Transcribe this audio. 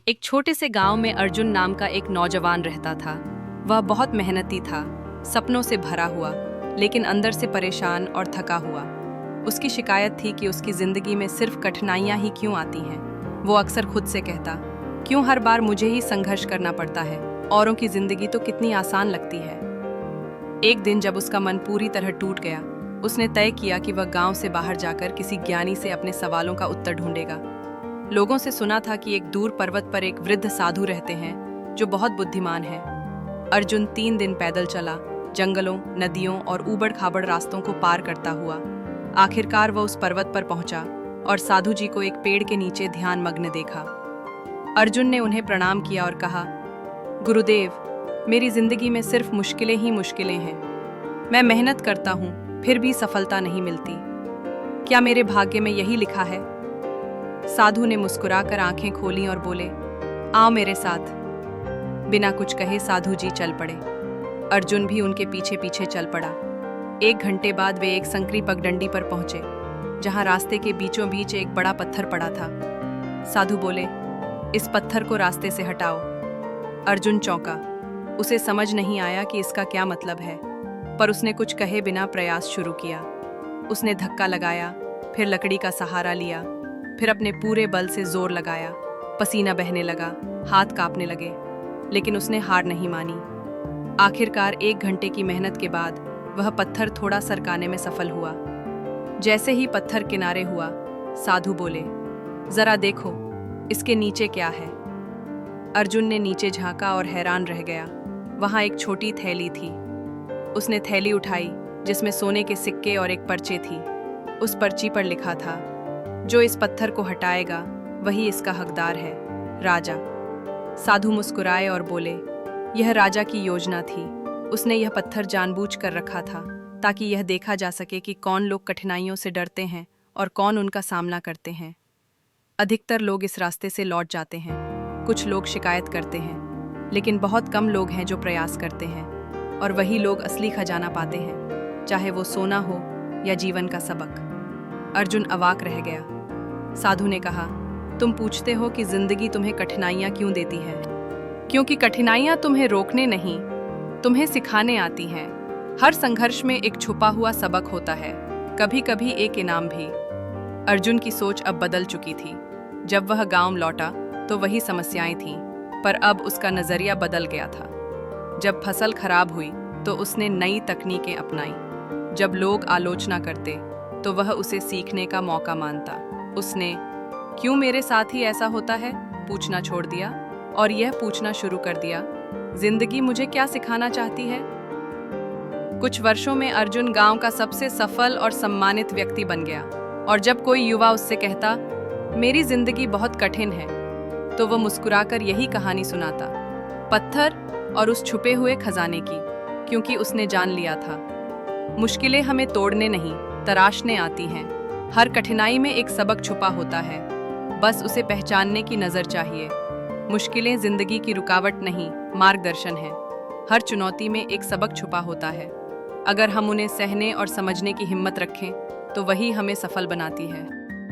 एक छोटे से गांव में अर्जुन नाम का एक नौजवान रहता था। वह बहुत मेहनती था, सपनों से भरा हुआ, लेकिन अंदर से परेशान और थका हुआ। उसकी शिकायत थी कि उसकी जिंदगी में सिर्फ कठिनाइयां ही क्यों आती हैं। वो अक्सर खुद से कहता, क्यों हर बार मुझे ही संघर्ष करना पड़ता है, औरों की जिंदगी तो कितनी आसान लगती है। एक दिन जब उसका मन पूरी तरह टूट गया, उसने तय किया कि वह गांव से बाहर जाकर किसी ज्ञानी से अपने सवालों का उत्तर ढूंढेगा। लोगों से सुना था कि एक दूर पर्वत पर एक वृद्ध साधु रहते हैं जो बहुत बुद्धिमान है। अर्जुन 3 दिन पैदल चला, जंगलों, नदियों और ऊबड़-खाबड़ रास्तों को पार करता हुआ। आखिरकार वह उस पर्वत पर पहुंचा और साधु जी को एक पेड़ के नीचे ध्यान मग्न देखा। अर्जुन ने उन्हें प्रणाम किया और कहा, गुरुदेव, मेरी जिंदगी में सिर्फ मुश्किलें ही मुश्किलें हैं। मैं मेहनत करता हूँ, फिर भी सफलता नहीं मिलती। क्या मेरे भाग्य में यही लिखा है? साधु ने मुस्कुराकर आंखें खोलीं और बोले, आओ मेरे साथ। बिना कुछ कहे साधु जी चल पड़े। अर्जुन भी उनके पीछे पीछे चल पड़ा। 1 घंटे बाद वे एक संकरी पगडंडी पर पहुंचे, जहां रास्ते के बीचों बीच एक बड़ा पत्थर पड़ा था। साधु बोले, इस पत्थर को रास्ते से हटाओ। अर्जुन चौंका। उसे समझ नहीं आया कि इसका क्या मतलब है, पर उसने कुछ कहे बिना प्रयास शुरू किया। उसने धक्का लगाया, फिर लकड़ी का सहारा लिया, फिर अपने पूरे बल से जोर लगाया। पसीना बहने लगा, हाथ कांपने लगे, लेकिन उसने हार नहीं मानी। आखिरकार 1 घंटे की मेहनत के बाद वह पत्थर थोड़ा सरकाने में सफल हुआ। जैसे ही पत्थर किनारे हुआ, साधु बोले, जरा देखो, इसके नीचे क्या है। अर्जुन ने नीचे झांका और हैरान रह गया। वहां एक छोटी थैली थी। उसने थैली उठाई, जिसमें सोने के सिक्के और एक पर्ची थी। उस पर्ची पर लिखा था, जो इस पत्थर को हटाएगा वही इसका हकदार है, राजा। साधु मुस्कुराए और बोले, यह राजा की योजना थी। उसने यह पत्थर जानबूझकर रखा था ताकि यह देखा जा सके कि कौन लोग कठिनाइयों से डरते हैं और कौन उनका सामना करते हैं। अधिकतर लोग इस रास्ते से लौट जाते हैं। कुछ लोग शिकायत करते हैं, लेकिन बहुत कम लोग हैं जो प्रयास करते हैं, और वही लोग असली खजाना पाते हैं, चाहे वो सोना हो या जीवन का सबक। अर्जुन अवाक रह गया। साधु ने कहा, तुम पूछते हो कि जिंदगी तुम्हें कठिनाइयां क्यों देती है? क्योंकि कठिनाइयां तुम्हें रोकने नहीं, तुम्हें सिखाने आती हैं। हर संघर्ष में एक छुपा हुआ सबक होता है, कभी कभी एक इनाम भी। अर्जुन की सोच अब बदल चुकी थी। जब वह गांव लौटा तो वही समस्याएं थीं, पर अब उसका नजरिया बदल गया था। जब फसल खराब हुई तो उसने नई तकनीकें अपनाई। जब लोग आलोचना करते तो वह उसे सीखने का मौका मानता। उसने क्यों मेरे साथ ही ऐसा होता है पूछना छोड़ दिया और यह पूछना शुरू कर दिया, जिंदगी मुझे क्या सिखाना चाहती है। कुछ वर्षों में अर्जुन गांव का सबसे सफल और सम्मानित व्यक्ति बन गया, और जब कोई युवा उससे कहता, मेरी जिंदगी बहुत कठिन है, तो वह मुस्कुराकर यही कहानी सुनाता, पत्थर और उस छुपे हुए खजाने की। क्योंकि उसने जान लिया था, मुश्किलें हमें तोड़ने नहीं, तराशने आती हैं। हर कठिनाई में एक सबक छुपा होता है, बस उसे पहचानने की नज़र चाहिए। मुश्किलें जिंदगी की रुकावट नहीं, मार्गदर्शन है। हर चुनौती में एक सबक छुपा होता है। अगर हम उन्हें सहने और समझने की हिम्मत रखें, तो वही हमें सफल बनाती है।